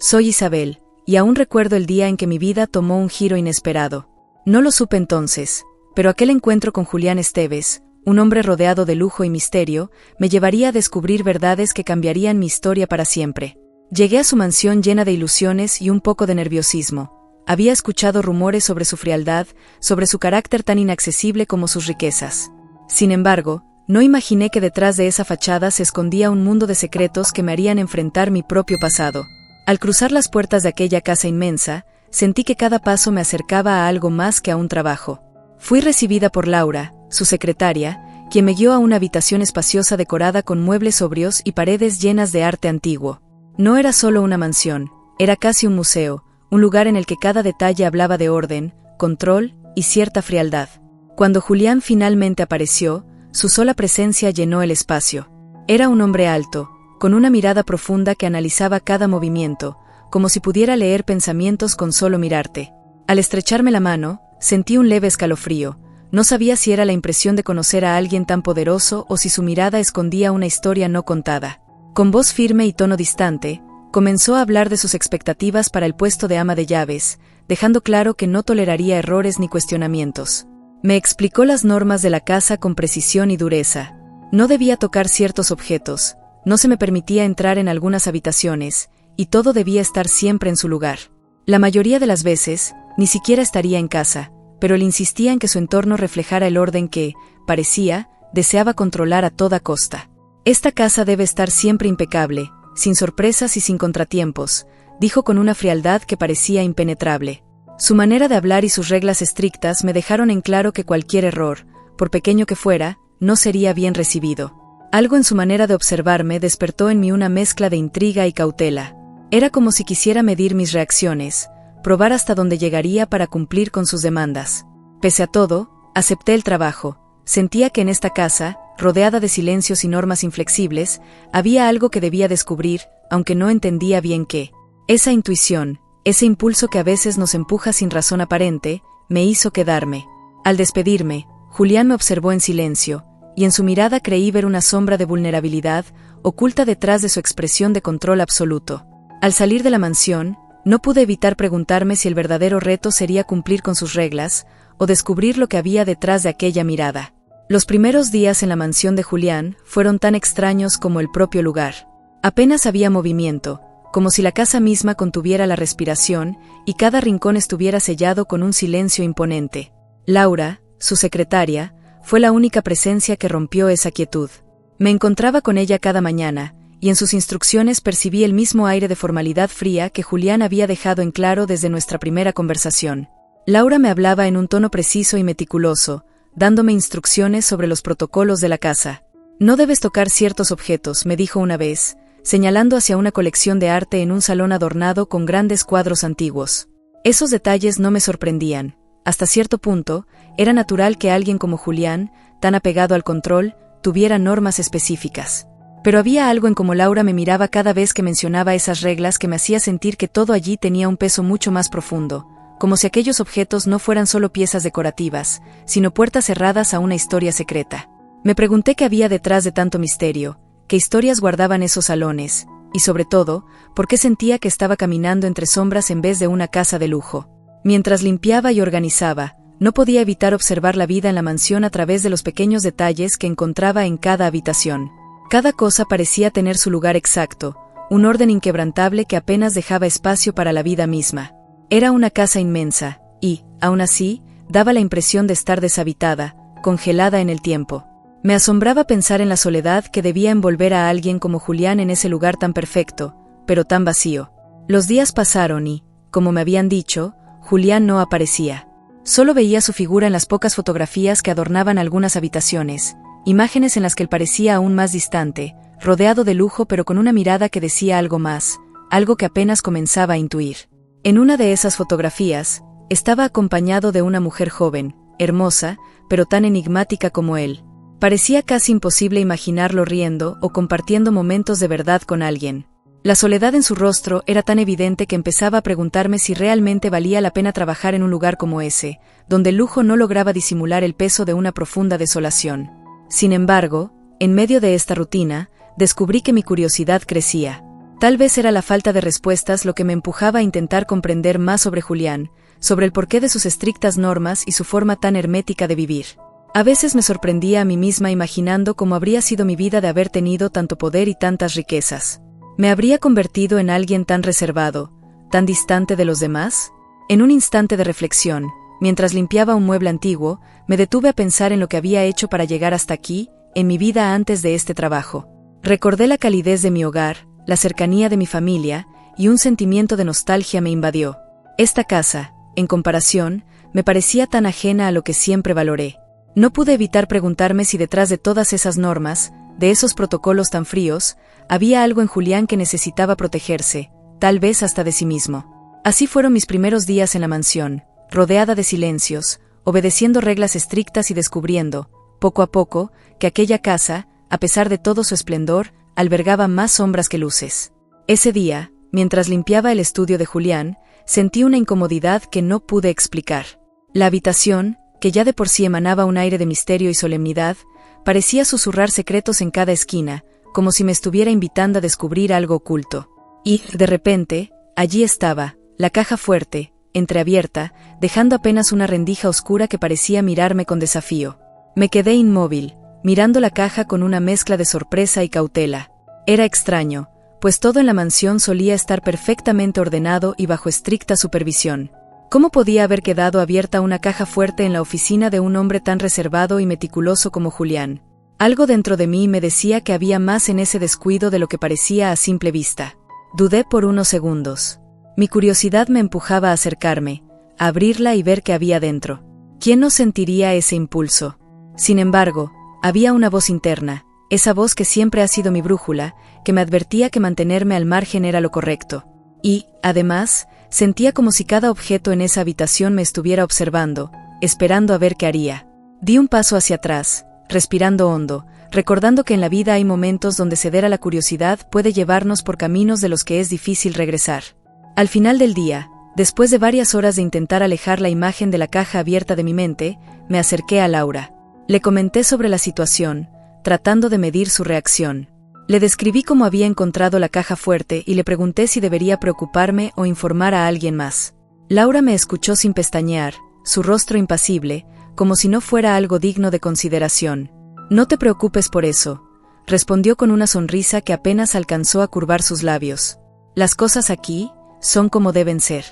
Soy Isabel, y aún recuerdo el día en que mi vida tomó un giro inesperado. No lo supe entonces, pero aquel encuentro con Julián Esteves, un hombre rodeado de lujo y misterio, me llevaría a descubrir verdades que cambiarían mi historia para siempre. Llegué a su mansión llena de ilusiones y un poco de nerviosismo. Había escuchado rumores sobre su frialdad, sobre su carácter tan inaccesible como sus riquezas. Sin embargo, no imaginé que detrás de esa fachada se escondía un mundo de secretos que me harían enfrentar mi propio pasado. Al cruzar las puertas de aquella casa inmensa, sentí que cada paso me acercaba a algo más que a un trabajo. Fui recibida por Laura, su secretaria, quien me guió a una habitación espaciosa decorada con muebles sobrios y paredes llenas de arte antiguo. No era solo una mansión, era casi un museo, un lugar en el que cada detalle hablaba de orden, control y cierta frialdad. Cuando Julián finalmente apareció, su sola presencia llenó el espacio. Era un hombre alto, con una mirada profunda que analizaba cada movimiento, como si pudiera leer pensamientos con solo mirarte. Al estrecharme la mano, sentí un leve escalofrío. No sabía si era la impresión de conocer a alguien tan poderoso o si su mirada escondía una historia no contada. Con voz firme y tono distante, comenzó a hablar de sus expectativas para el puesto de ama de llaves, dejando claro que no toleraría errores ni cuestionamientos. Me explicó las normas de la casa con precisión y dureza. No debía tocar ciertos objetos, no se me permitía entrar en algunas habitaciones, y todo debía estar siempre en su lugar. La mayoría de las veces, ni siquiera estaría en casa, pero él insistía en que su entorno reflejara el orden que, parecía, deseaba controlar a toda costa. Esta casa debe estar siempre impecable, sin sorpresas y sin contratiempos, dijo con una frialdad que parecía impenetrable. Su manera de hablar y sus reglas estrictas me dejaron en claro que cualquier error, por pequeño que fuera, no sería bien recibido. Algo en su manera de observarme despertó en mí una mezcla de intriga y cautela. Era como si quisiera medir mis reacciones, probar hasta dónde llegaría para cumplir con sus demandas. Pese a todo, acepté el trabajo. Sentía que en esta casa, rodeada de silencios y normas inflexibles, había algo que debía descubrir, aunque no entendía bien qué. Esa intuición, ese impulso que a veces nos empuja sin razón aparente, me hizo quedarme. Al despedirme, Julián me observó en silencio, y en su mirada creí ver una sombra de vulnerabilidad, oculta detrás de su expresión de control absoluto. Al salir de la mansión, no pude evitar preguntarme si el verdadero reto sería cumplir con sus reglas, o descubrir lo que había detrás de aquella mirada. Los primeros días en la mansión de Julián fueron tan extraños como el propio lugar. Apenas había movimiento, como si la casa misma contuviera la respiración, y cada rincón estuviera sellado con un silencio imponente. Laura, su secretaria, fue la única presencia que rompió esa quietud. Me encontraba con ella cada mañana, y en sus instrucciones percibí el mismo aire de formalidad fría que Julián había dejado en claro desde nuestra primera conversación. Laura me hablaba en un tono preciso y meticuloso, dándome instrucciones sobre los protocolos de la casa. No debes tocar ciertos objetos, me dijo una vez, señalando hacia una colección de arte en un salón adornado con grandes cuadros antiguos. Esos detalles no me sorprendían. Hasta cierto punto, era natural que alguien como Julián, tan apegado al control, tuviera normas específicas. Pero había algo en cómo Laura me miraba cada vez que mencionaba esas reglas que me hacía sentir que todo allí tenía un peso mucho más profundo, como si aquellos objetos no fueran solo piezas decorativas, sino puertas cerradas a una historia secreta. Me pregunté qué había detrás de tanto misterio, qué historias guardaban esos salones, y sobre todo, por qué sentía que estaba caminando entre sombras en vez de una casa de lujo. Mientras limpiaba y organizaba, no podía evitar observar la vida en la mansión a través de los pequeños detalles que encontraba en cada habitación. Cada cosa parecía tener su lugar exacto, un orden inquebrantable que apenas dejaba espacio para la vida misma. Era una casa inmensa, y, aún así, daba la impresión de estar deshabitada, congelada en el tiempo. Me asombraba pensar en la soledad que debía envolver a alguien como Julián en ese lugar tan perfecto, pero tan vacío. Los días pasaron y, como me habían dicho, Julián no aparecía. Solo veía su figura en las pocas fotografías que adornaban algunas habitaciones, imágenes en las que él parecía aún más distante, rodeado de lujo pero con una mirada que decía algo más, algo que apenas comenzaba a intuir. En una de esas fotografías, estaba acompañado de una mujer joven, hermosa, pero tan enigmática como él. Parecía casi imposible imaginarlo riendo o compartiendo momentos de verdad con alguien. La soledad en su rostro era tan evidente que empezaba a preguntarme si realmente valía la pena trabajar en un lugar como ese, donde el lujo no lograba disimular el peso de una profunda desolación. Sin embargo, en medio de esta rutina, descubrí que mi curiosidad crecía. Tal vez era la falta de respuestas lo que me empujaba a intentar comprender más sobre Julián, sobre el porqué de sus estrictas normas y su forma tan hermética de vivir. A veces me sorprendía a mí misma imaginando cómo habría sido mi vida de haber tenido tanto poder y tantas riquezas. ¿Me habría convertido en alguien tan reservado, tan distante de los demás? En un instante de reflexión, mientras limpiaba un mueble antiguo, me detuve a pensar en lo que había hecho para llegar hasta aquí, en mi vida antes de este trabajo. Recordé la calidez de mi hogar, la cercanía de mi familia, y un sentimiento de nostalgia me invadió. Esta casa, en comparación, me parecía tan ajena a lo que siempre valoré. No pude evitar preguntarme si detrás de todas esas normas, de esos protocolos tan fríos, había algo en Julián que necesitaba protegerse, tal vez hasta de sí mismo. Así fueron mis primeros días en la mansión, rodeada de silencios, obedeciendo reglas estrictas y descubriendo, poco a poco, que aquella casa, a pesar de todo su esplendor, albergaba más sombras que luces. Ese día, mientras limpiaba el estudio de Julián, sentí una incomodidad que no pude explicar. La habitación, que ya de por sí emanaba un aire de misterio y solemnidad, parecía susurrar secretos en cada esquina, como si me estuviera invitando a descubrir algo oculto. Y, de repente, allí estaba, la caja fuerte, entreabierta, dejando apenas una rendija oscura que parecía mirarme con desafío. Me quedé inmóvil, mirando la caja con una mezcla de sorpresa y cautela. Era extraño, pues todo en la mansión solía estar perfectamente ordenado y bajo estricta supervisión. ¿Cómo podía haber quedado abierta una caja fuerte en la oficina de un hombre tan reservado y meticuloso como Julián? Algo dentro de mí me decía que había más en ese descuido de lo que parecía a simple vista. Dudé por unos segundos. Mi curiosidad me empujaba a acercarme, a abrirla y ver qué había dentro. ¿Quién no sentiría ese impulso? Sin embargo, había una voz interna, esa voz que siempre ha sido mi brújula, que me advertía que mantenerme al margen era lo correcto. Y, además, sentía como si cada objeto en esa habitación me estuviera observando, esperando a ver qué haría. Di un paso hacia atrás, respirando hondo, recordando que en la vida hay momentos donde ceder a la curiosidad puede llevarnos por caminos de los que es difícil regresar. Al final del día, después de varias horas de intentar alejar la imagen de la caja abierta de mi mente, me acerqué a Laura. Le comenté sobre la situación, tratando de medir su reacción. Le describí cómo había encontrado la caja fuerte y le pregunté si debería preocuparme o informar a alguien más. Laura me escuchó sin pestañear, su rostro impasible, como si no fuera algo digno de consideración. «No te preocupes por eso», respondió con una sonrisa que apenas alcanzó a curvar sus labios. «Las cosas aquí son como deben ser».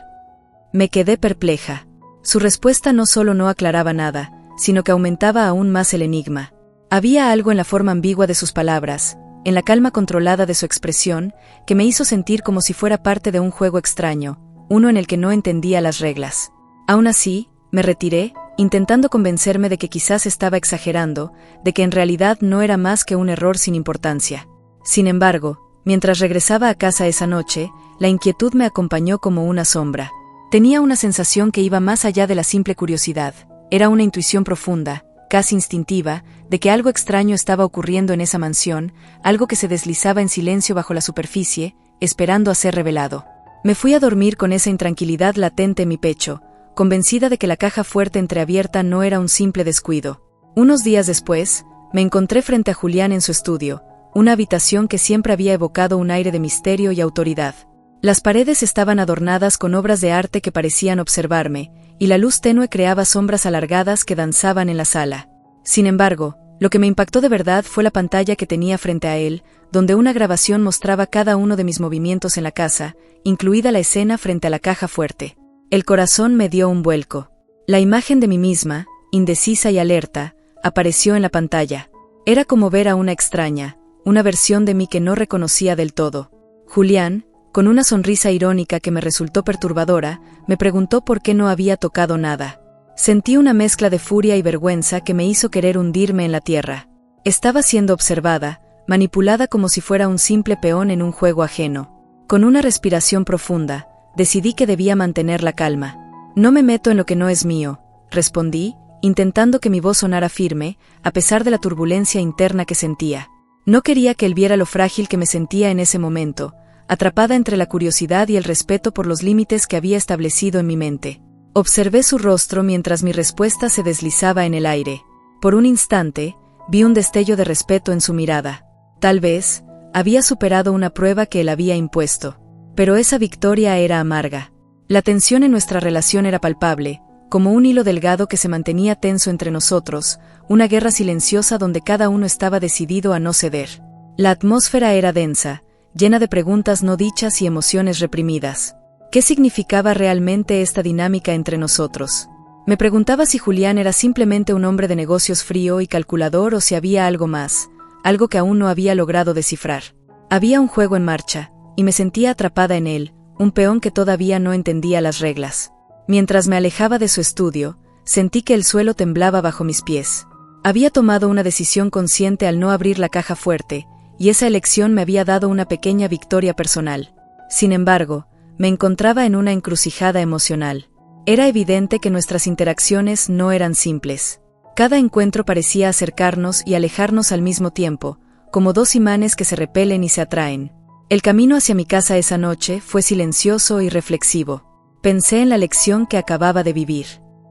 Me quedé perpleja. Su respuesta no solo no aclaraba nada, sino que aumentaba aún más el enigma. Había algo en la forma ambigua de sus palabras, en la calma controlada de su expresión, que me hizo sentir como si fuera parte de un juego extraño, uno en el que no entendía las reglas. Aún así, me retiré, intentando convencerme de que quizás estaba exagerando, de que en realidad no era más que un error sin importancia. Sin embargo, mientras regresaba a casa esa noche, la inquietud me acompañó como una sombra. Tenía una sensación que iba más allá de la simple curiosidad. Era una intuición profunda, casi instintiva, de que algo extraño estaba ocurriendo en esa mansión, algo que se deslizaba en silencio bajo la superficie, esperando a ser revelado. Me fui a dormir con esa intranquilidad latente en mi pecho, convencida de que la caja fuerte entreabierta no era un simple descuido. Unos días después, me encontré frente a Julián en su estudio, una habitación que siempre había evocado un aire de misterio y autoridad. Las paredes estaban adornadas con obras de arte que parecían observarme, y la luz tenue creaba sombras alargadas que danzaban en la sala. Sin embargo, lo que me impactó de verdad fue la pantalla que tenía frente a él, donde una grabación mostraba cada uno de mis movimientos en la casa, incluida la escena frente a la caja fuerte. El corazón me dio un vuelco. La imagen de mí misma, indecisa y alerta, apareció en la pantalla. Era como ver a una extraña, una versión de mí que no reconocía del todo. Julián, con una sonrisa irónica que me resultó perturbadora, me preguntó por qué no había tocado nada. Sentí una mezcla de furia y vergüenza que me hizo querer hundirme en la tierra. Estaba siendo observada, manipulada como si fuera un simple peón en un juego ajeno. Con una respiración profunda, decidí que debía mantener la calma. «No me meto en lo que no es mío», respondí, intentando que mi voz sonara firme, a pesar de la turbulencia interna que sentía. No quería que él viera lo frágil que me sentía en ese momento, atrapada entre la curiosidad y el respeto por los límites que había establecido en mi mente. Observé su rostro mientras mi respuesta se deslizaba en el aire. Por un instante, vi un destello de respeto en su mirada. Tal vez, Había superado una prueba que él había impuesto. Pero esa victoria era amarga. La tensión en nuestra relación era palpable, como un hilo delgado que se mantenía tenso entre nosotros, una guerra silenciosa donde cada uno estaba decidido a no ceder. La atmósfera era densa, llena de preguntas no dichas y emociones reprimidas. ¿Qué significaba realmente esta dinámica entre nosotros? Me preguntaba si Julián era simplemente un hombre de negocios frío y calculador o si había algo más, algo que aún no había logrado descifrar. Había un juego en marcha, y me sentía atrapada en él, un peón que todavía no entendía las reglas. Mientras me alejaba de su estudio, sentí que el suelo temblaba bajo mis pies. Había tomado una decisión consciente al no abrir la caja fuerte, y esa elección me había dado una pequeña victoria personal. Sin embargo, me encontraba en una encrucijada emocional. Era evidente que nuestras interacciones no eran simples. Cada encuentro parecía acercarnos y alejarnos al mismo tiempo, como dos imanes que se repelen y se atraen. El camino hacia mi casa esa noche fue silencioso y reflexivo. Pensé en la lección que acababa de vivir.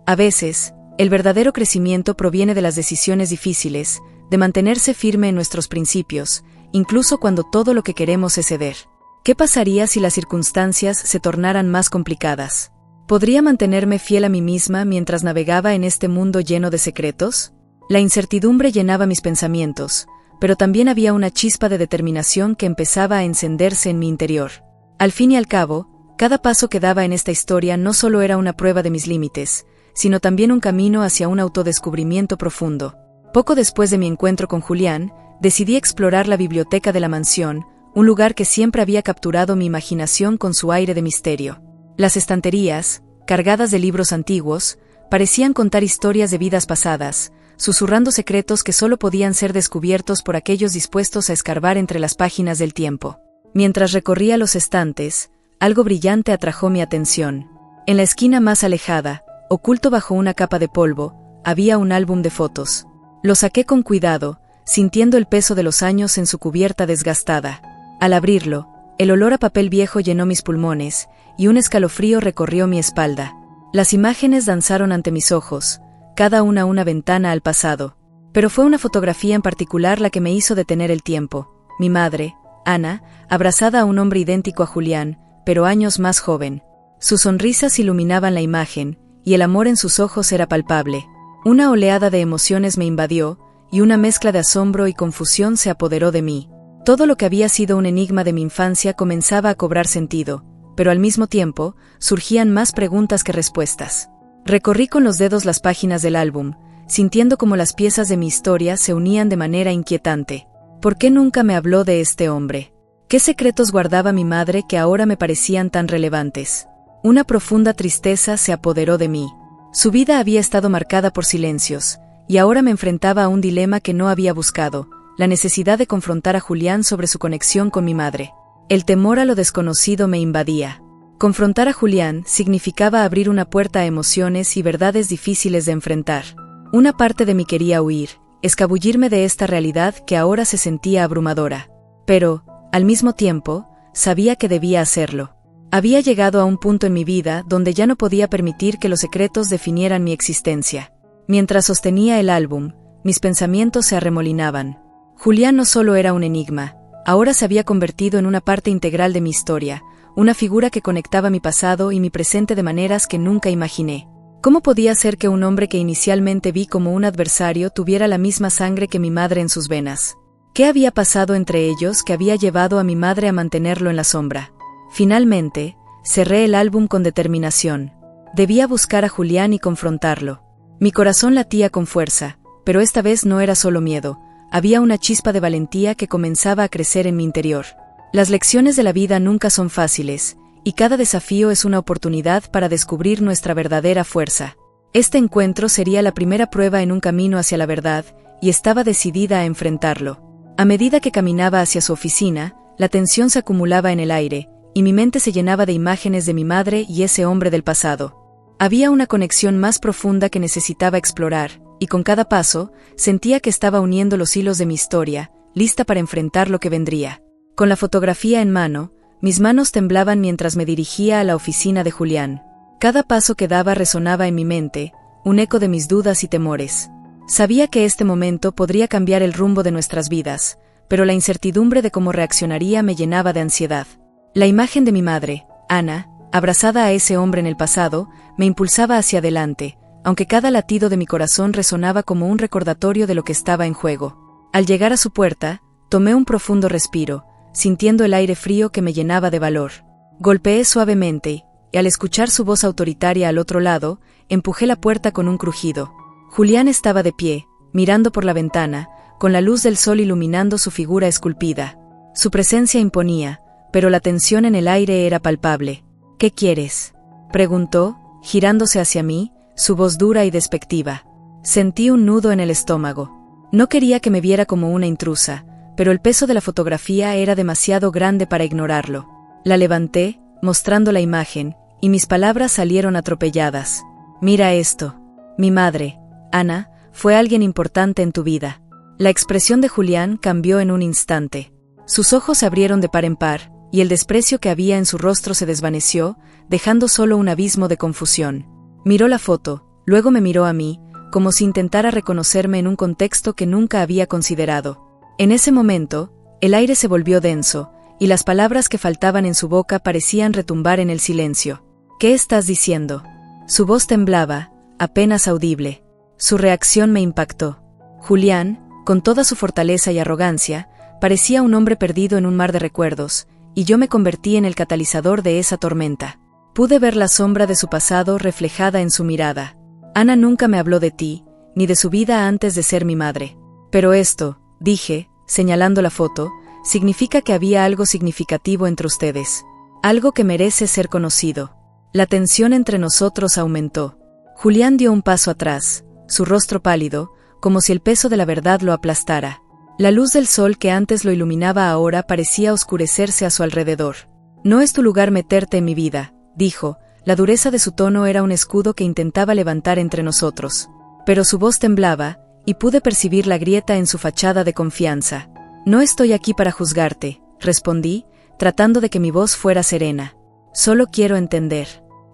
A veces, el verdadero crecimiento proviene de las decisiones difíciles, de mantenerse firme en nuestros principios, incluso cuando todo lo que queremos es ceder. ¿Qué pasaría si las circunstancias se tornaran más complicadas? ¿Podría mantenerme fiel a mí misma mientras navegaba en este mundo lleno de secretos? La incertidumbre llenaba mis pensamientos, pero también había una chispa de determinación que empezaba a encenderse en mi interior. Al fin y al cabo, cada paso que daba en esta historia no solo era una prueba de mis límites, sino también un camino hacia un autodescubrimiento profundo. Poco después de mi encuentro con Julián, decidí explorar la biblioteca de la mansión, un lugar que siempre había capturado mi imaginación con su aire de misterio. Las estanterías, cargadas de libros antiguos, parecían contar historias de vidas pasadas, susurrando secretos que solo podían ser descubiertos por aquellos dispuestos a escarbar entre las páginas del tiempo. Mientras recorría los estantes, algo brillante atrajo mi atención. En la esquina más alejada, oculto bajo una capa de polvo, había un álbum de fotos. Lo saqué con cuidado, sintiendo el peso de los años en su cubierta desgastada. Al abrirlo, el olor a papel viejo llenó mis pulmones, y un escalofrío recorrió mi espalda. Las imágenes danzaron ante mis ojos, cada una ventana al pasado. Pero fue una fotografía en particular la que me hizo detener el tiempo. Mi madre, Ana, abrazada a un hombre idéntico a Julián, pero años más joven. Sus sonrisas iluminaban la imagen, y el amor en sus ojos era palpable. Una oleada de emociones me invadió, y una mezcla de asombro y confusión se apoderó de mí. Todo lo que había sido un enigma de mi infancia comenzaba a cobrar sentido, pero al mismo tiempo, surgían más preguntas que respuestas. Recorrí con los dedos las páginas del álbum, sintiendo como las piezas de mi historia se unían de manera inquietante. ¿Por qué nunca me habló de este hombre? ¿Qué secretos guardaba mi madre que ahora me parecían tan relevantes? Una profunda tristeza se apoderó de mí. Su vida había estado marcada por silencios, y ahora me enfrentaba a un dilema que no había buscado, la necesidad de confrontar a Julián sobre su conexión con mi madre. El temor a lo desconocido me invadía. Confrontar a Julián significaba abrir una puerta a emociones y verdades difíciles de enfrentar. Una parte de mí quería huir, escabullirme de esta realidad que ahora se sentía abrumadora. Pero, al mismo tiempo, sabía que debía hacerlo. Había llegado a un punto en mi vida donde ya no podía permitir que los secretos definieran mi existencia. Mientras sostenía el álbum, mis pensamientos se arremolinaban. Julián no solo era un enigma, ahora se había convertido en una parte integral de mi historia, una figura que conectaba mi pasado y mi presente de maneras que nunca imaginé. ¿Cómo podía ser que un hombre que inicialmente vi como un adversario tuviera la misma sangre que mi madre en sus venas? ¿Qué había pasado entre ellos que había llevado a mi madre a mantenerlo en la sombra? Finalmente, cerré el álbum con determinación. Debía buscar a Julián y confrontarlo. Mi corazón latía con fuerza, pero esta vez no era solo miedo, había una chispa de valentía que comenzaba a crecer en mi interior. Las lecciones de la vida nunca son fáciles, y cada desafío es una oportunidad para descubrir nuestra verdadera fuerza. Este encuentro sería la primera prueba en un camino hacia la verdad, y estaba decidida a enfrentarlo. A medida que caminaba hacia su oficina, la tensión se acumulaba en el aire, y mi mente se llenaba de imágenes de mi madre y ese hombre del pasado. Había una conexión más profunda que necesitaba explorar, y con cada paso, sentía que estaba uniendo los hilos de mi historia, lista para enfrentar lo que vendría. Con la fotografía en mano, mis manos temblaban mientras me dirigía a la oficina de Julián. Cada paso que daba resonaba en mi mente, un eco de mis dudas y temores. Sabía que este momento podría cambiar el rumbo de nuestras vidas, pero la incertidumbre de cómo reaccionaría me llenaba de ansiedad. La imagen de mi madre, Ana, abrazada a ese hombre en el pasado, me impulsaba hacia adelante, aunque cada latido de mi corazón resonaba como un recordatorio de lo que estaba en juego. Al llegar a su puerta, tomé un profundo respiro, sintiendo el aire frío que me llenaba de valor. Golpeé suavemente, y al escuchar su voz autoritaria al otro lado, empujé la puerta con un crujido. Julián estaba de pie, mirando por la ventana, con la luz del sol iluminando su figura esculpida. Su presencia imponía, pero la tensión en el aire era palpable. «¿Qué quieres?», preguntó, girándose hacia mí, su voz dura y despectiva. Sentí un nudo en el estómago. No quería que me viera como una intrusa, pero el peso de la fotografía era demasiado grande para ignorarlo. La levanté, mostrando la imagen, y mis palabras salieron atropelladas. «Mira esto. Mi madre, Ana, fue alguien importante en tu vida». La expresión de Julián cambió en un instante. Sus ojos se abrieron de par en par, y el desprecio que había en su rostro se desvaneció, dejando solo un abismo de confusión. Miró la foto, luego me miró a mí, como si intentara reconocerme en un contexto que nunca había considerado. En ese momento, el aire se volvió denso, y las palabras que faltaban en su boca parecían retumbar en el silencio. «¿Qué estás diciendo?». Su voz temblaba, apenas audible. Su reacción me impactó. Julián, con toda su fortaleza y arrogancia, parecía un hombre perdido en un mar de recuerdos, y yo me convertí en el catalizador de esa tormenta. Pude ver la sombra de su pasado reflejada en su mirada. «Ana nunca me habló de ti, ni de su vida antes de ser mi madre. Pero esto», dije, señalando la foto, «significa que había algo significativo entre ustedes. Algo que merece ser conocido». La tensión entre nosotros aumentó. Julián dio un paso atrás, su rostro pálido, como si el peso de la verdad lo aplastara. La luz del sol que antes lo iluminaba ahora parecía oscurecerse a su alrededor. «No es tu lugar meterte en mi vida», dijo. La dureza de su tono era un escudo que intentaba levantar entre nosotros. Pero su voz temblaba, y pude percibir la grieta en su fachada de confianza. «No estoy aquí para juzgarte», respondí, tratando de que mi voz fuera serena. «Solo quiero entender.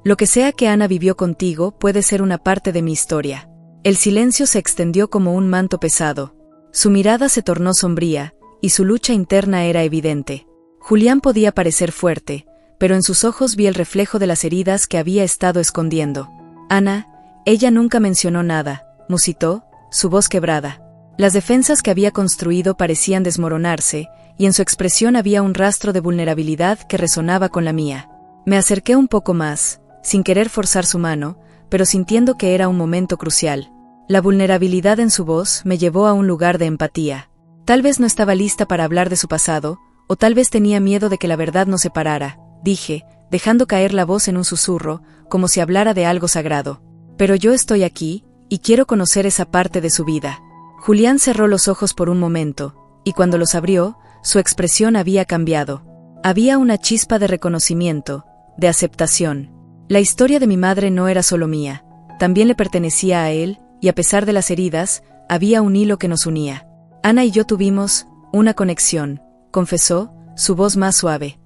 Lo que sea que Ana vivió contigo puede ser una parte de mi historia». El silencio se extendió como un manto pesado. Su mirada se tornó sombría, y su lucha interna era evidente. Julián podía parecer fuerte, pero en sus ojos vi el reflejo de las heridas que había estado escondiendo. «Ana, ella nunca mencionó nada», musitó, su voz quebrada. Las defensas que había construido parecían desmoronarse, y en su expresión había un rastro de vulnerabilidad que resonaba con la mía. Me acerqué un poco más, sin querer forzar su mano, pero sintiendo que era un momento crucial. La vulnerabilidad en su voz me llevó a un lugar de empatía. Tal vez no estaba lista para hablar de su pasado, o tal vez tenía miedo de que la verdad nos separara, dije, dejando caer la voz en un susurro, como si hablara de algo sagrado. «Pero yo estoy aquí, y quiero conocer esa parte de su vida». Julián cerró los ojos por un momento, y cuando los abrió, su expresión había cambiado. Había una chispa de reconocimiento, de aceptación. La historia de mi madre no era solo mía, también le pertenecía a él, y a pesar de las heridas, había un hilo que nos unía. «Ana y yo tuvimos una conexión», confesó, su voz más suave.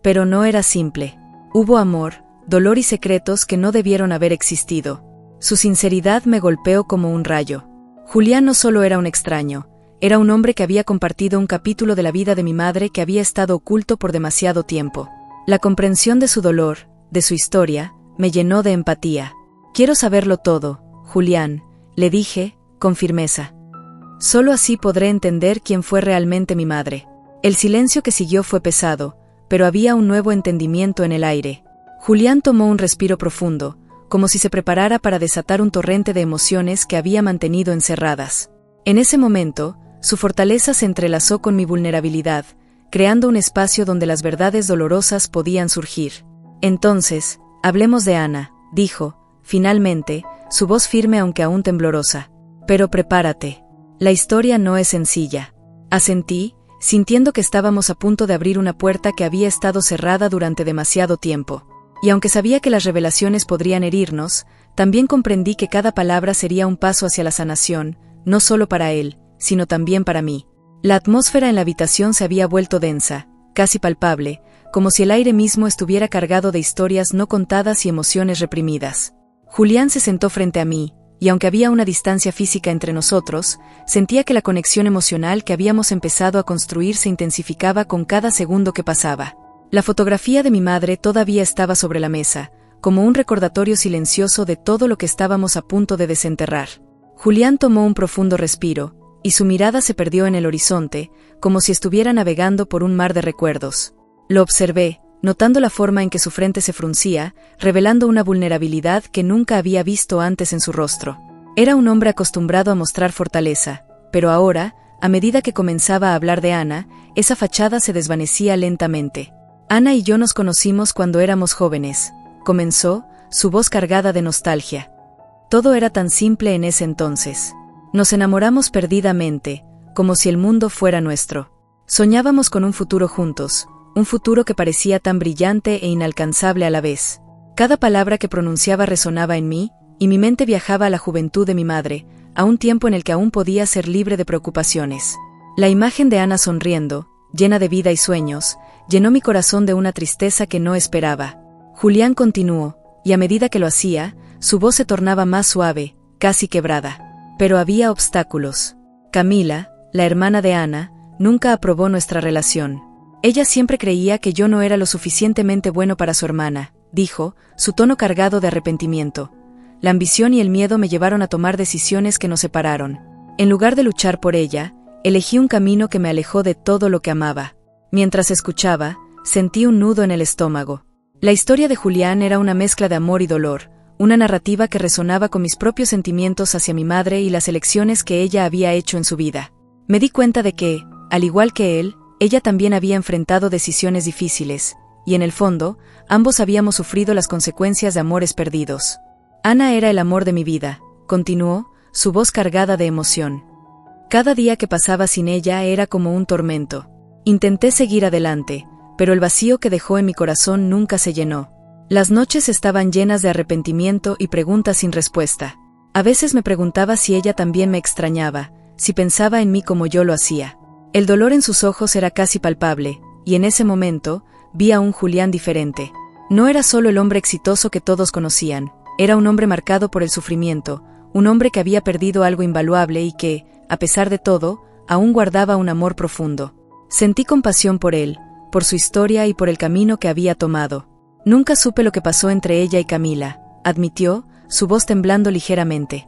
Pero no era simple. Hubo amor, dolor y secretos que no debieron haber existido. Su sinceridad me golpeó como un rayo. Julián no solo era un extraño, era un hombre que había compartido un capítulo de la vida de mi madre que había estado oculto por demasiado tiempo. La comprensión de su dolor, de su historia, me llenó de empatía. «Quiero saberlo todo, Julián», le dije, con firmeza. «Solo así podré entender quién fue realmente mi madre». El silencio que siguió fue pesado, pero había un nuevo entendimiento en el aire. Julián tomó un respiro profundo, como si se preparara para desatar un torrente de emociones que había mantenido encerradas. En ese momento, su fortaleza se entrelazó con mi vulnerabilidad, creando un espacio donde las verdades dolorosas podían surgir. «Entonces, hablemos de Ana», dijo, finalmente, su voz firme aunque aún temblorosa. «Pero prepárate. La historia no es sencilla». Asentí, sintiendo que estábamos a punto de abrir una puerta que había estado cerrada durante demasiado tiempo. Y aunque sabía que las revelaciones podrían herirnos, también comprendí que cada palabra sería un paso hacia la sanación, no solo para él, sino también para mí. La atmósfera en la habitación se había vuelto densa, casi palpable, como si el aire mismo estuviera cargado de historias no contadas y emociones reprimidas. Julián se sentó frente a mí, y aunque había una distancia física entre nosotros, sentía que la conexión emocional que habíamos empezado a construir se intensificaba con cada segundo que pasaba. La fotografía de mi madre todavía estaba sobre la mesa, como un recordatorio silencioso de todo lo que estábamos a punto de desenterrar. Julián tomó un profundo respiro, y su mirada se perdió en el horizonte, como si estuviera navegando por un mar de recuerdos. Lo observé, notando la forma en que su frente se fruncía, revelando una vulnerabilidad que nunca había visto antes en su rostro. Era un hombre acostumbrado a mostrar fortaleza, pero ahora, a medida que comenzaba a hablar de Ana, esa fachada se desvanecía lentamente. Ana y yo nos conocimos cuando éramos jóvenes, comenzó, su voz cargada de nostalgia. Todo era tan simple en ese entonces. Nos enamoramos perdidamente, como si el mundo fuera nuestro. Soñábamos con un futuro juntos, un futuro que parecía tan brillante e inalcanzable a la vez. Cada palabra que pronunciaba resonaba en mí, y mi mente viajaba a la juventud de mi madre, a un tiempo en el que aún podía ser libre de preocupaciones. La imagen de Ana sonriendo, llena de vida y sueños, llenó mi corazón de una tristeza que no esperaba. Julián continuó, y a medida que lo hacía, su voz se tornaba más suave, casi quebrada. Pero había obstáculos. Camila, la hermana de Ana, nunca aprobó nuestra relación. Ella siempre creía que yo no era lo suficientemente bueno para su hermana, dijo, su tono cargado de arrepentimiento. La ambición y el miedo me llevaron a tomar decisiones que nos separaron. En lugar de luchar por ella, elegí un camino que me alejó de todo lo que amaba. Mientras escuchaba, sentí un nudo en el estómago. La historia de Julián era una mezcla de amor y dolor, una narrativa que resonaba con mis propios sentimientos hacia mi madre y las elecciones que ella había hecho en su vida. Me di cuenta de que, al igual que él, ella también había enfrentado decisiones difíciles, y en el fondo, ambos habíamos sufrido las consecuencias de amores perdidos. Ana era el amor de mi vida, continuó, su voz cargada de emoción. Cada día que pasaba sin ella era como un tormento. Intenté seguir adelante, pero el vacío que dejó en mi corazón nunca se llenó. Las noches estaban llenas de arrepentimiento y preguntas sin respuesta. A veces me preguntaba si ella también me extrañaba, si pensaba en mí como yo lo hacía. El dolor en sus ojos era casi palpable, y en ese momento, vi a un Julián diferente. No era solo el hombre exitoso que todos conocían, era un hombre marcado por el sufrimiento, un hombre que había perdido algo invaluable y que, a pesar de todo, aún guardaba un amor profundo. Sentí compasión por él, por su historia y por el camino que había tomado. Nunca supe lo que pasó entre ella y Camila, admitió, su voz temblando ligeramente.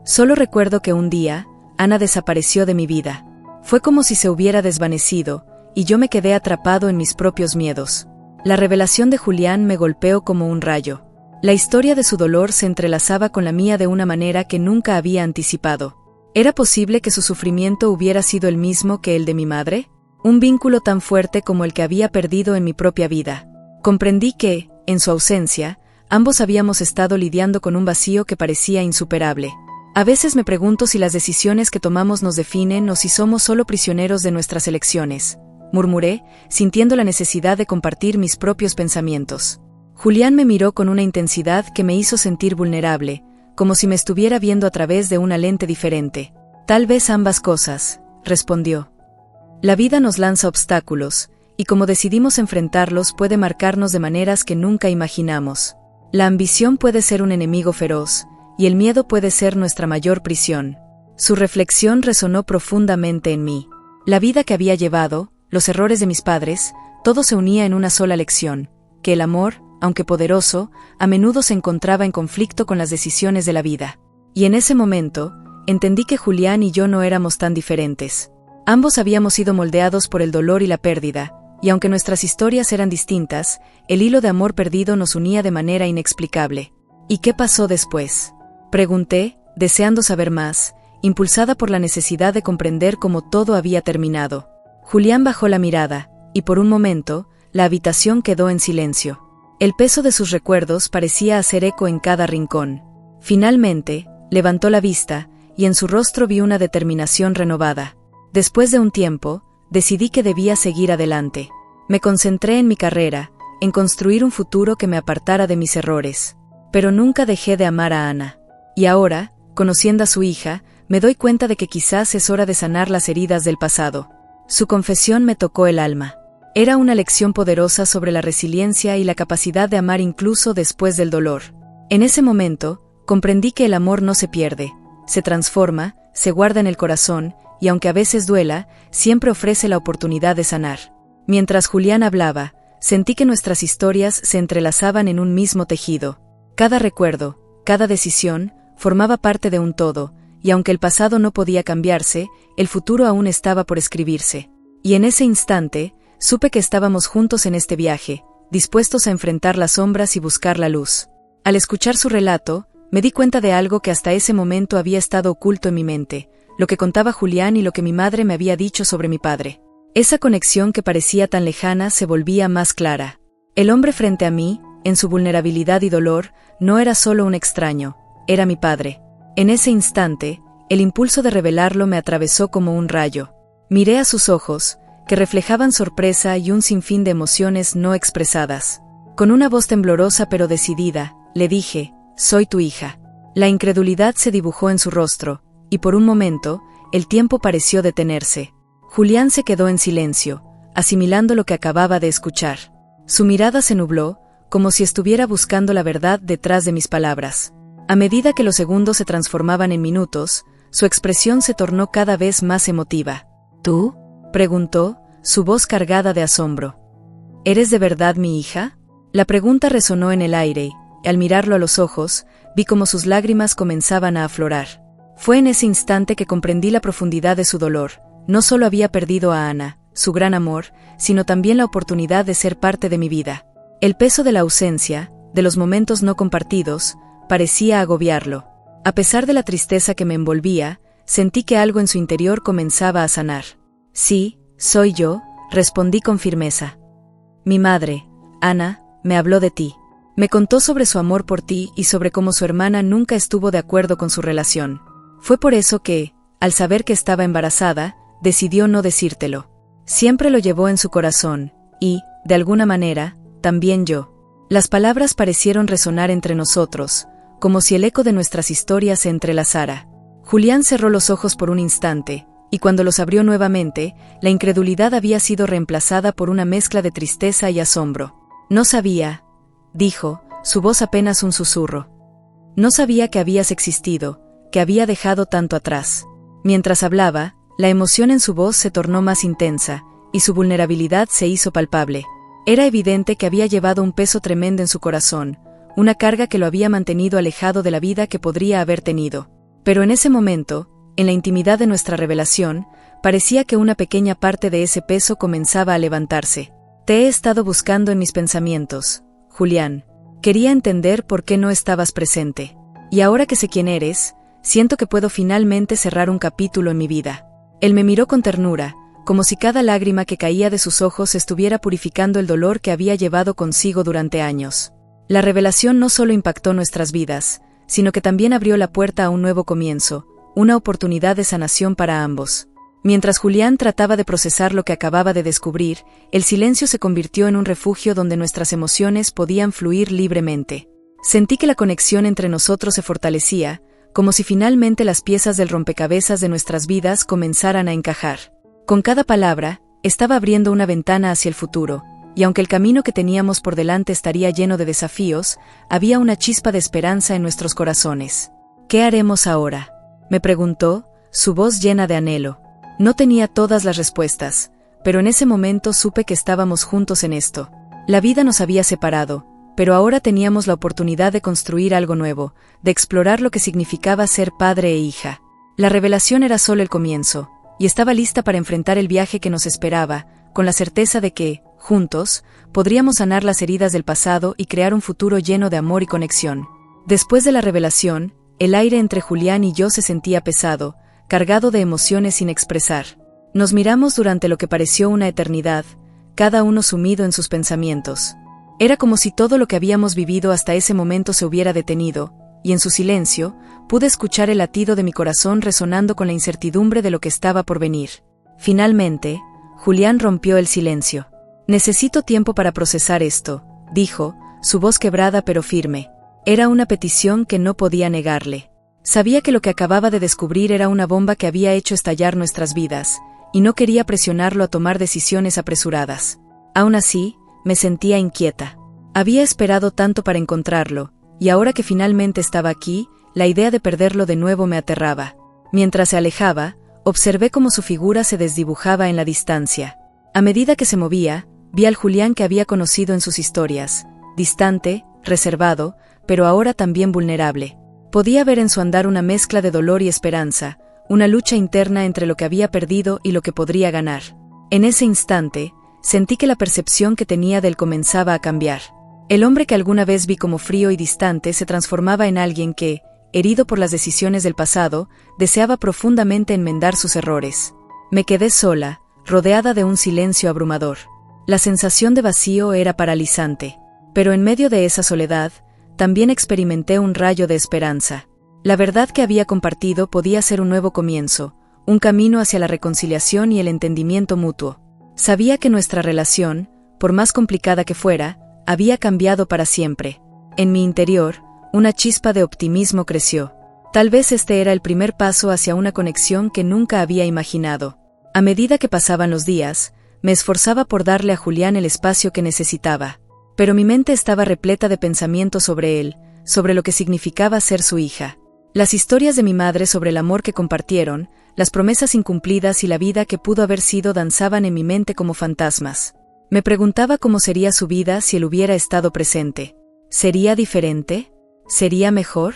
Solo recuerdo que un día, Ana desapareció de mi vida. Fue como si se hubiera desvanecido, y yo me quedé atrapado en mis propios miedos. La revelación de Julián me golpeó como un rayo. La historia de su dolor se entrelazaba con la mía de una manera que nunca había anticipado. ¿Era posible que su sufrimiento hubiera sido el mismo que el de mi madre? Un vínculo tan fuerte como el que había perdido en mi propia vida. Comprendí que, en su ausencia, ambos habíamos estado lidiando con un vacío que parecía insuperable. A veces me pregunto si las decisiones que tomamos nos definen o si somos solo prisioneros de nuestras elecciones, murmuré, sintiendo la necesidad de compartir mis propios pensamientos. Julián me miró con una intensidad que me hizo sentir vulnerable, como si me estuviera viendo a través de una lente diferente. Tal vez ambas cosas, respondió. La vida nos lanza obstáculos, y como decidimos enfrentarlos puede marcarnos de maneras que nunca imaginamos. La ambición puede ser un enemigo feroz, y el miedo puede ser nuestra mayor prisión. Su reflexión resonó profundamente en mí. La vida que había llevado, los errores de mis padres, todo se unía en una sola lección, que el amor, aunque poderoso, a menudo se encontraba en conflicto con las decisiones de la vida. Y en ese momento, entendí que Julián y yo no éramos tan diferentes. Ambos habíamos sido moldeados por el dolor y la pérdida, y aunque nuestras historias eran distintas, el hilo de amor perdido nos unía de manera inexplicable. ¿Y qué pasó después?, pregunté, deseando saber más, impulsada por la necesidad de comprender cómo todo había terminado. Julián bajó la mirada, y por un momento, la habitación quedó en silencio. El peso de sus recuerdos parecía hacer eco en cada rincón. Finalmente, levantó la vista, y en su rostro vi una determinación renovada. Después de un tiempo, decidí que debía seguir adelante. Me concentré en mi carrera, en construir un futuro que me apartara de mis errores. Pero nunca dejé de amar a Ana. Y ahora, conociendo a su hija, me doy cuenta de que quizás es hora de sanar las heridas del pasado. Su confesión me tocó el alma. Era una lección poderosa sobre la resiliencia y la capacidad de amar incluso después del dolor. En ese momento, Comprendí que el amor no se pierde, se transforma, se guarda en el corazón, y aunque a veces duela, siempre ofrece la oportunidad de sanar. Mientras Julián hablaba, sentí que nuestras historias se entrelazaban en un mismo tejido. Cada recuerdo, cada decisión, formaba parte de un todo, y aunque el pasado no podía cambiarse, el futuro aún estaba por escribirse. Y en ese instante, supe que estábamos juntos en este viaje, dispuestos a enfrentar las sombras y buscar la luz. Al escuchar su relato, me di cuenta de algo que hasta ese momento había estado oculto en mi mente, lo que contaba Julián y lo que mi madre me había dicho sobre mi padre. Esa conexión que parecía tan lejana se volvía más clara. El hombre frente a mí, en su vulnerabilidad y dolor, no era solo un extraño, era mi padre. En ese instante, el impulso de revelarlo me atravesó como un rayo. Miré a sus ojos, que reflejaban sorpresa y un sinfín de emociones no expresadas. Con una voz temblorosa pero decidida, le dije: «Soy tu hija». La incredulidad se dibujó en su rostro, y por un momento, el tiempo pareció detenerse. Julián se quedó en silencio, asimilando lo que acababa de escuchar. Su mirada se nubló, como si estuviera buscando la verdad detrás de mis palabras. A medida que los segundos se transformaban en minutos, su expresión se tornó cada vez más emotiva. «¿Tú?», preguntó, su voz cargada de asombro. «¿Eres de verdad mi hija?». La pregunta resonó en el aire, y al mirarlo a los ojos, vi cómo sus lágrimas comenzaban a aflorar. Fue en ese instante que comprendí la profundidad de su dolor. No solo había perdido a Ana, su gran amor, sino también la oportunidad de ser parte de mi vida. El peso de la ausencia, de los momentos no compartidos, parecía agobiarlo. A pesar de la tristeza que me envolvía, sentí que algo en su interior comenzaba a sanar. «Sí, soy yo», respondí con firmeza. «Mi madre, Ana, me habló de ti. Me contó sobre su amor por ti y sobre cómo su hermana nunca estuvo de acuerdo con su relación. Fue por eso que, al saber que estaba embarazada, decidió no decírtelo. Siempre lo llevó en su corazón, y, de alguna manera, también yo». Las palabras parecieron resonar entre nosotros, como si el eco de nuestras historias se entrelazara. Julián cerró los ojos por un instante, y cuando los abrió nuevamente, la incredulidad había sido reemplazada por una mezcla de tristeza y asombro. «No sabía», dijo, su voz apenas un susurro. «No sabía que habías existido, que había dejado tanto atrás». Mientras hablaba, la emoción en su voz se tornó más intensa, y su vulnerabilidad se hizo palpable. Era evidente que había llevado un peso tremendo en su corazón, una carga que lo había mantenido alejado de la vida que podría haber tenido. Pero en ese momento, en la intimidad de nuestra revelación, parecía que una pequeña parte de ese peso comenzaba a levantarse. «Te he estado buscando en mis pensamientos, Julián. Quería entender por qué no estabas presente. Y ahora que sé quién eres, siento que puedo finalmente cerrar un capítulo en mi vida». Él me miró con ternura, como si cada lágrima que caía de sus ojos estuviera purificando el dolor que había llevado consigo durante años. La revelación no solo impactó nuestras vidas, sino que también abrió la puerta a un nuevo comienzo, una oportunidad de sanación para ambos. Mientras Julián trataba de procesar lo que acababa de descubrir, el silencio se convirtió en un refugio donde nuestras emociones podían fluir libremente. Sentí que la conexión entre nosotros se fortalecía, como si finalmente las piezas del rompecabezas de nuestras vidas comenzaran a encajar. Con cada palabra, estaba abriendo una ventana hacia el futuro, y aunque el camino que teníamos por delante estaría lleno de desafíos, había una chispa de esperanza en nuestros corazones. «¿Qué haremos ahora?», me preguntó, su voz llena de anhelo. No tenía todas las respuestas, pero en ese momento supe que estábamos juntos en esto. La vida nos había separado, pero ahora teníamos la oportunidad de construir algo nuevo, de explorar lo que significaba ser padre e hija. La revelación era solo el comienzo, y estaba lista para enfrentar el viaje que nos esperaba, con la certeza de que, juntos, podríamos sanar las heridas del pasado y crear un futuro lleno de amor y conexión. Después de la revelación, el aire entre Julián y yo se sentía pesado, cargado de emociones sin expresar. Nos miramos durante lo que pareció una eternidad, cada uno sumido en sus pensamientos. Era como si todo lo que habíamos vivido hasta ese momento se hubiera detenido, y en su silencio, pude escuchar el latido de mi corazón resonando con la incertidumbre de lo que estaba por venir. Finalmente, Julián rompió el silencio. «Necesito tiempo para procesar esto», dijo, su voz quebrada pero firme. Era una petición que no podía negarle. Sabía que lo que acababa de descubrir era una bomba que había hecho estallar nuestras vidas, y no quería presionarlo a tomar decisiones apresuradas. Aún así, me sentía inquieta. Había esperado tanto para encontrarlo, y ahora que finalmente estaba aquí, la idea de perderlo de nuevo me aterraba. Mientras se alejaba, observé cómo su figura se desdibujaba en la distancia. A medida que se movía, vi al Julián que había conocido en sus historias, distante, reservado, pero ahora también vulnerable. Podía ver en su andar una mezcla de dolor y esperanza, una lucha interna entre lo que había perdido y lo que podría ganar. En ese instante, sentí que la percepción que tenía de él comenzaba a cambiar. El hombre que alguna vez vi como frío y distante se transformaba en alguien que, herido por las decisiones del pasado, deseaba profundamente enmendar sus errores. Me quedé sola, rodeada de un silencio abrumador. La sensación de vacío era paralizante, pero en medio de esa soledad, también experimenté un rayo de esperanza. La verdad que había compartido podía ser un nuevo comienzo, un camino hacia la reconciliación y el entendimiento mutuo. Sabía que nuestra relación, por más complicada que fuera, había cambiado para siempre. En mi interior, una chispa de optimismo creció. Tal vez este era el primer paso hacia una conexión que nunca había imaginado. A medida que pasaban los días, me esforzaba por darle a Julián el espacio que necesitaba. Pero mi mente estaba repleta de pensamientos sobre él, sobre lo que significaba ser su hija. Las historias de mi madre sobre el amor que compartieron, las promesas incumplidas y la vida que pudo haber sido danzaban en mi mente como fantasmas. Me preguntaba cómo sería su vida si él hubiera estado presente. ¿Sería diferente? ¿Sería mejor?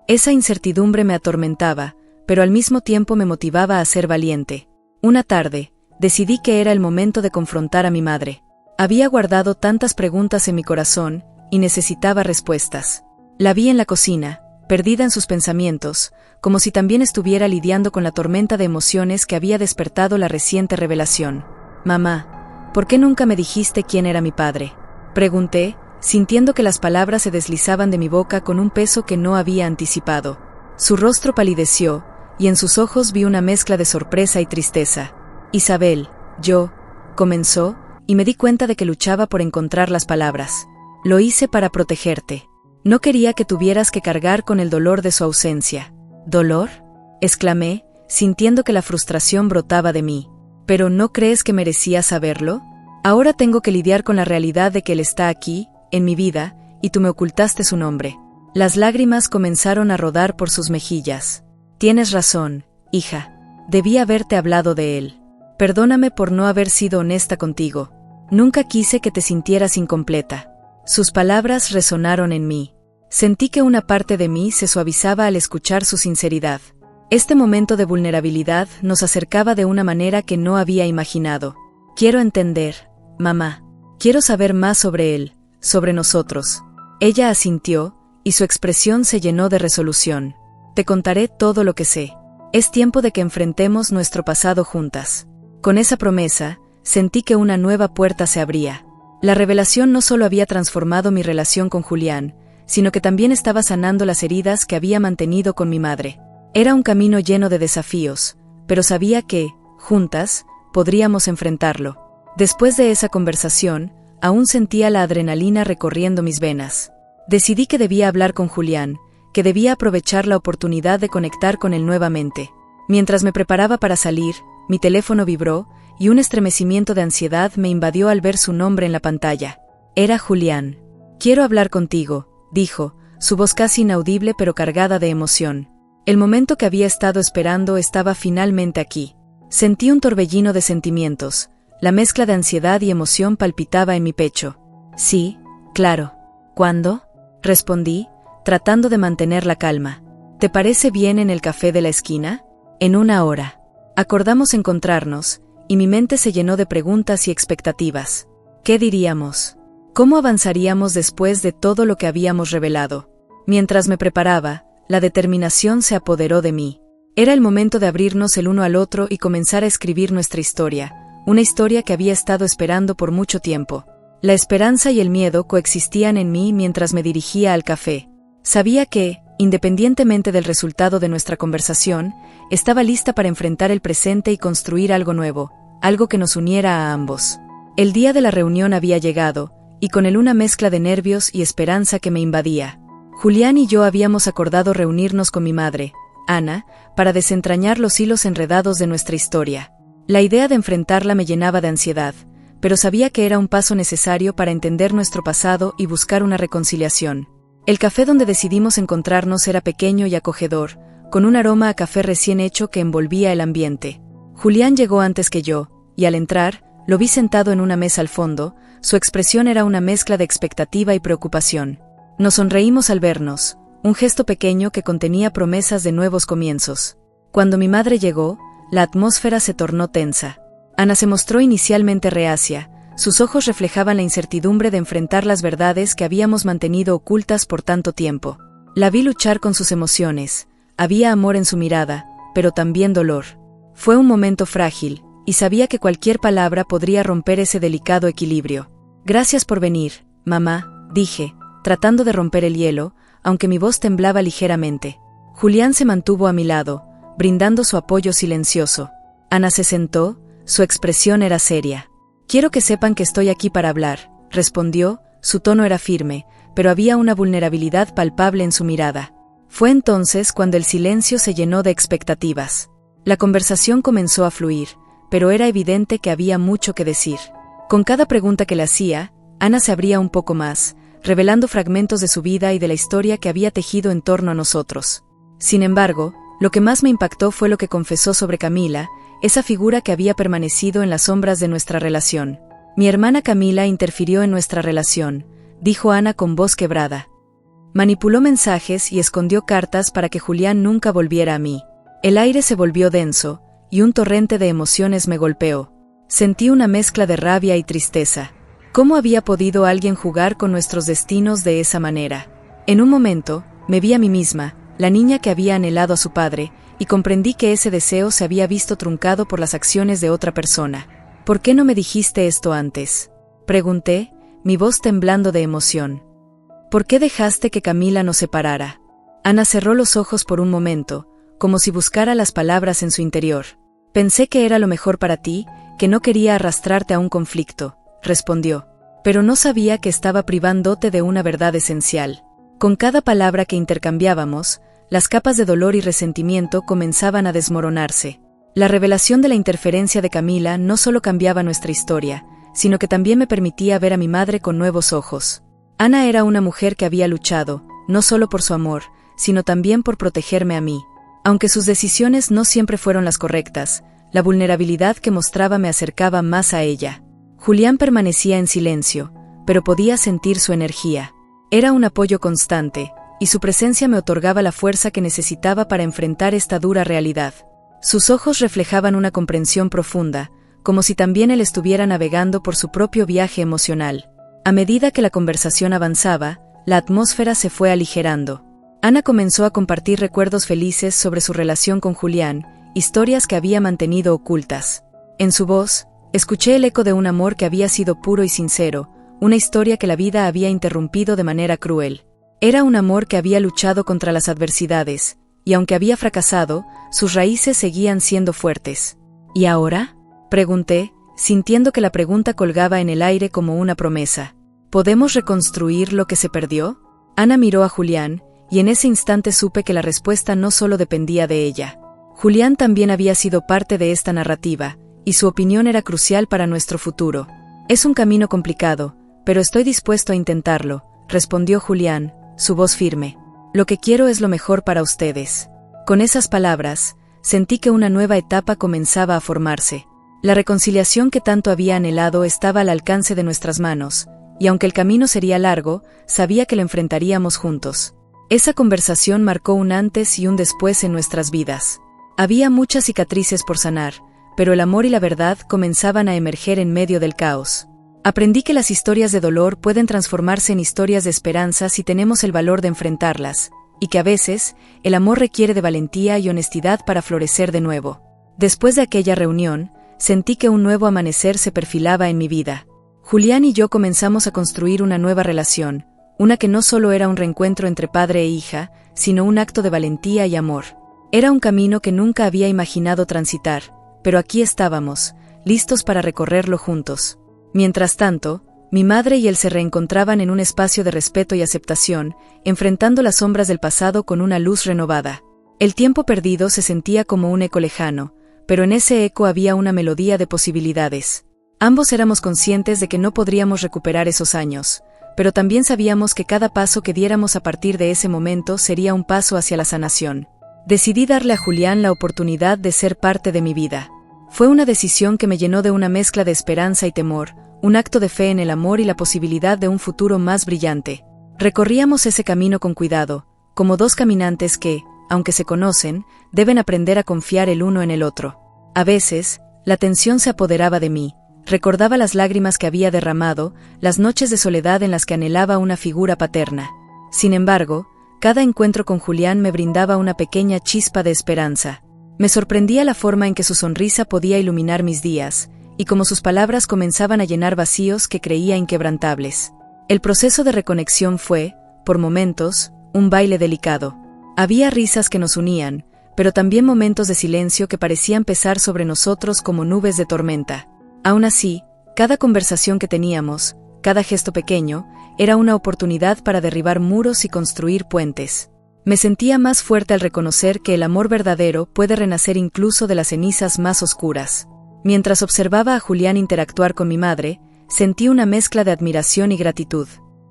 Esa incertidumbre me atormentaba, pero al mismo tiempo me motivaba a ser valiente. Una tarde, decidí que era el momento de confrontar a mi madre. Había guardado tantas preguntas en mi corazón, y necesitaba respuestas. La vi en la cocina, perdida en sus pensamientos, como si también estuviera lidiando con la tormenta de emociones que había despertado la reciente revelación. «Mamá, ¿por qué nunca me dijiste quién era mi padre?», pregunté, sintiendo que las palabras se deslizaban de mi boca con un peso que no había anticipado. Su rostro palideció, y en sus ojos vi una mezcla de sorpresa y tristeza. «Isabel, comenzó, y me di cuenta de que luchaba por encontrar las palabras. «Lo hice para protegerte. No quería que tuvieras que cargar con el dolor de su ausencia». «¿Dolor?», exclamé, sintiendo que la frustración brotaba de mí. «¿Pero no crees que merecía saberlo? Ahora tengo que lidiar con la realidad de que él está aquí, en mi vida, y tú me ocultaste su nombre». Las lágrimas comenzaron a rodar por sus mejillas. «Tienes razón, hija. Debí haberte hablado de él. Perdóname por no haber sido honesta contigo. Nunca quise que te sintieras incompleta». Sus palabras resonaron en mí. Sentí que una parte de mí se suavizaba al escuchar su sinceridad. Este momento de vulnerabilidad nos acercaba de una manera que no había imaginado. «Quiero entender, mamá. Quiero saber más sobre él, sobre nosotros». Ella asintió, y su expresión se llenó de resolución. «Te contaré todo lo que sé. Es tiempo de que enfrentemos nuestro pasado juntas». Con esa promesa, sentí que una nueva puerta se abría. La revelación no solo había transformado mi relación con Julián, sino que también estaba sanando las heridas que había mantenido con mi madre. Era un camino lleno de desafíos, pero sabía que, juntas, podríamos enfrentarlo. Después de esa conversación, aún sentía la adrenalina recorriendo mis venas. Decidí que debía hablar con Julián, que debía aprovechar la oportunidad de conectar con él nuevamente. Mientras me preparaba para salir, mi teléfono vibró, y un estremecimiento de ansiedad me invadió al ver su nombre en la pantalla. Era Julián. «Quiero hablar contigo», dijo, su voz casi inaudible pero cargada de emoción. El momento que había estado esperando estaba finalmente aquí. Sentí un torbellino de sentimientos. La mezcla de ansiedad y emoción palpitaba en mi pecho. «Sí, claro». «¿Cuándo?», respondí, tratando de mantener la calma. «¿Te parece bien en el café de la esquina?». «En 1 hora». Acordamos encontrarnos, y mi mente se llenó de preguntas y expectativas. ¿Qué diríamos? ¿Cómo avanzaríamos después de todo lo que habíamos revelado? Mientras me preparaba, la determinación se apoderó de mí. Era el momento de abrirnos el uno al otro y comenzar a escribir nuestra historia, una historia que había estado esperando por mucho tiempo. La esperanza y el miedo coexistían en mí mientras me dirigía al café. Sabía que, independientemente del resultado de nuestra conversación, estaba lista para enfrentar el presente y construir algo nuevo, algo que nos uniera a ambos. El día de la reunión había llegado, y con él una mezcla de nervios y esperanza que me invadía. Julián y yo habíamos acordado reunirnos con mi madre, Ana, para desentrañar los hilos enredados de nuestra historia. La idea de enfrentarla me llenaba de ansiedad, pero sabía que era un paso necesario para entender nuestro pasado y buscar una reconciliación. El café donde decidimos encontrarnos era pequeño y acogedor, con un aroma a café recién hecho que envolvía el ambiente. Julián llegó antes que yo, y al entrar, lo vi sentado en una mesa al fondo. Su expresión era una mezcla de expectativa y preocupación. Nos sonreímos al vernos, un gesto pequeño que contenía promesas de nuevos comienzos. Cuando mi madre llegó, la atmósfera se tornó tensa. Ana se mostró inicialmente reacia. Sus ojos reflejaban la incertidumbre de enfrentar las verdades que habíamos mantenido ocultas por tanto tiempo. La vi luchar con sus emociones. Había amor en su mirada, pero también dolor. Fue un momento frágil, y sabía que cualquier palabra podría romper ese delicado equilibrio. «Gracias por venir, mamá», dije, tratando de romper el hielo, aunque mi voz temblaba ligeramente. Julián se mantuvo a mi lado, brindando su apoyo silencioso. Ana se sentó, su expresión era seria. «Quiero que sepan que estoy aquí para hablar», respondió, su tono era firme, pero había una vulnerabilidad palpable en su mirada. Fue entonces cuando el silencio se llenó de expectativas. La conversación comenzó a fluir, pero era evidente que había mucho que decir. Con cada pregunta que le hacía, Ana se abría un poco más, revelando fragmentos de su vida y de la historia que había tejido en torno a nosotros. Sin embargo, lo que más me impactó fue lo que confesó sobre Camila, esa figura que había permanecido en las sombras de nuestra relación. «Mi hermana Camila interfirió en nuestra relación», dijo Ana con voz quebrada. «Manipuló mensajes y escondió cartas para que Julián nunca volviera a mí». El aire se volvió denso, y un torrente de emociones me golpeó. Sentí una mezcla de rabia y tristeza. ¿Cómo había podido alguien jugar con nuestros destinos de esa manera? En un momento, me vi a mí misma, la niña que había anhelado a su padre, y comprendí que ese deseo se había visto truncado por las acciones de otra persona. «¿Por qué no me dijiste esto antes?», pregunté, mi voz temblando de emoción. «¿Por qué dejaste que Camila nos separara?». Ana cerró los ojos por un momento, como si buscara las palabras en su interior. «Pensé que era lo mejor para ti, que no quería arrastrarte a un conflicto», respondió. «Pero no sabía que estaba privándote de una verdad esencial». Con cada palabra que intercambiábamos, las capas de dolor y resentimiento comenzaban a desmoronarse. La revelación de la interferencia de Camila no solo cambiaba nuestra historia, sino que también me permitía ver a mi madre con nuevos ojos. Ana era una mujer que había luchado, no solo por su amor, sino también por protegerme a mí. Aunque sus decisiones no siempre fueron las correctas, la vulnerabilidad que mostraba me acercaba más a ella. Julián permanecía en silencio, pero podía sentir su energía. Era un apoyo constante, y su presencia me otorgaba la fuerza que necesitaba para enfrentar esta dura realidad. Sus ojos reflejaban una comprensión profunda, como si también él estuviera navegando por su propio viaje emocional. A medida que la conversación avanzaba, la atmósfera se fue aligerando. Ana comenzó a compartir recuerdos felices sobre su relación con Julián, historias que había mantenido ocultas. En su voz, escuché el eco de un amor que había sido puro y sincero, una historia que la vida había interrumpido de manera cruel. Era un amor que había luchado contra las adversidades, y aunque había fracasado, sus raíces seguían siendo fuertes. «¿Y ahora?», pregunté, sintiendo que la pregunta colgaba en el aire como una promesa. «¿Podemos reconstruir lo que se perdió?». Ana miró a Julián, y en ese instante supe que la respuesta no solo dependía de ella. Julián también había sido parte de esta narrativa, y su opinión era crucial para nuestro futuro. «Es un camino complicado, pero estoy dispuesto a intentarlo», respondió Julián, su voz firme. «Lo que quiero es lo mejor para ustedes». Con esas palabras, sentí que una nueva etapa comenzaba a formarse. La reconciliación que tanto había anhelado estaba al alcance de nuestras manos, y aunque el camino sería largo, sabía que lo enfrentaríamos juntos. Esa conversación marcó un antes y un después en nuestras vidas. Había muchas cicatrices por sanar, pero el amor y la verdad comenzaban a emerger en medio del caos. Aprendí que las historias de dolor pueden transformarse en historias de esperanza si tenemos el valor de enfrentarlas, y que a veces, el amor requiere de valentía y honestidad para florecer de nuevo. Después de aquella reunión, sentí que un nuevo amanecer se perfilaba en mi vida. Julián y yo comenzamos a construir una nueva relación, una que no solo era un reencuentro entre padre e hija, sino un acto de valentía y amor. Era un camino que nunca había imaginado transitar, pero aquí estábamos, listos para recorrerlo juntos. Mientras tanto, mi madre y él se reencontraban en un espacio de respeto y aceptación, enfrentando las sombras del pasado con una luz renovada. El tiempo perdido se sentía como un eco lejano, pero en ese eco había una melodía de posibilidades. Ambos éramos conscientes de que no podríamos recuperar esos años, pero también sabíamos que cada paso que diéramos a partir de ese momento sería un paso hacia la sanación. Decidí darle a Julián la oportunidad de ser parte de mi vida. Fue una decisión que me llenó de una mezcla de esperanza y temor, un acto de fe en el amor y la posibilidad de un futuro más brillante. Recorríamos ese camino con cuidado, como dos caminantes que, aunque se conocen, deben aprender a confiar el uno en el otro. A veces, la tensión se apoderaba de mí. Recordaba las lágrimas que había derramado, las noches de soledad en las que anhelaba una figura paterna. Sin embargo, cada encuentro con Julián me brindaba una pequeña chispa de esperanza. Me sorprendía la forma en que su sonrisa podía iluminar mis días, y cómo sus palabras comenzaban a llenar vacíos que creía inquebrantables. El proceso de reconexión fue, por momentos, un baile delicado. Había risas que nos unían, pero también momentos de silencio que parecían pesar sobre nosotros como nubes de tormenta. Aún así, cada conversación que teníamos, cada gesto pequeño, era una oportunidad para derribar muros y construir puentes. Me sentía más fuerte al reconocer que el amor verdadero puede renacer incluso de las cenizas más oscuras. Mientras observaba a Julián interactuar con mi madre, sentí una mezcla de admiración y gratitud.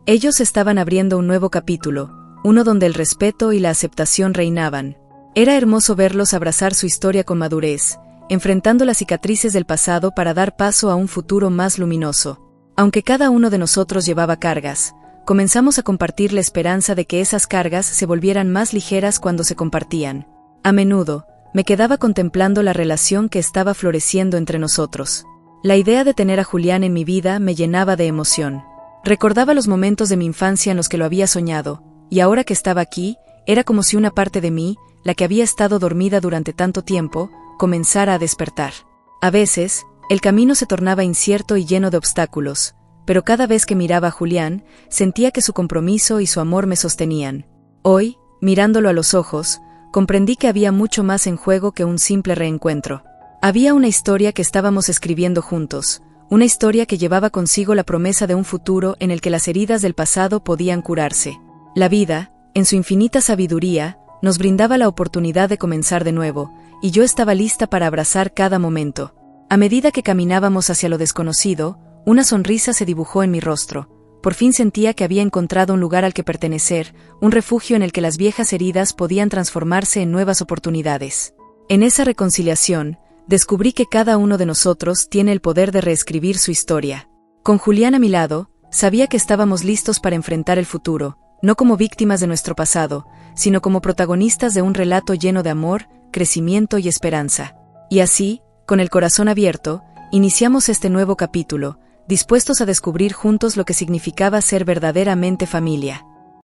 Ellos estaban abriendo un nuevo capítulo, uno donde el respeto y la aceptación reinaban. Era hermoso verlos abrazar su historia con madurez, enfrentando las cicatrices del pasado para dar paso a un futuro más luminoso. Aunque cada uno de nosotros llevaba cargas, comenzamos a compartir la esperanza de que esas cargas se volvieran más ligeras cuando se compartían. A menudo, me quedaba contemplando la relación que estaba floreciendo entre nosotros. La idea de tener a Julián en mi vida me llenaba de emoción. Recordaba los momentos de mi infancia en los que lo había soñado, y ahora que estaba aquí, era como si una parte de mí, la que había estado dormida durante tanto tiempo, comenzara a despertar. A veces, el camino se tornaba incierto y lleno de obstáculos, pero cada vez que miraba a Julián, sentía que su compromiso y su amor me sostenían. Hoy, mirándolo a los ojos, comprendí que había mucho más en juego que un simple reencuentro. Había una historia que estábamos escribiendo juntos, una historia que llevaba consigo la promesa de un futuro en el que las heridas del pasado podían curarse. La vida, en su infinita sabiduría, nos brindaba la oportunidad de comenzar de nuevo, y yo estaba lista para abrazar cada momento. A medida que caminábamos hacia lo desconocido, una sonrisa se dibujó en mi rostro. Por fin sentía que había encontrado un lugar al que pertenecer, un refugio en el que las viejas heridas podían transformarse en nuevas oportunidades. En esa reconciliación, descubrí que cada uno de nosotros tiene el poder de reescribir su historia. Con Julián a mi lado, sabía que estábamos listos para enfrentar el futuro, no como víctimas de nuestro pasado, sino como protagonistas de un relato lleno de amor, crecimiento y esperanza. Y así, con el corazón abierto, iniciamos este nuevo capítulo, dispuestos a descubrir juntos lo que significaba ser verdaderamente familia.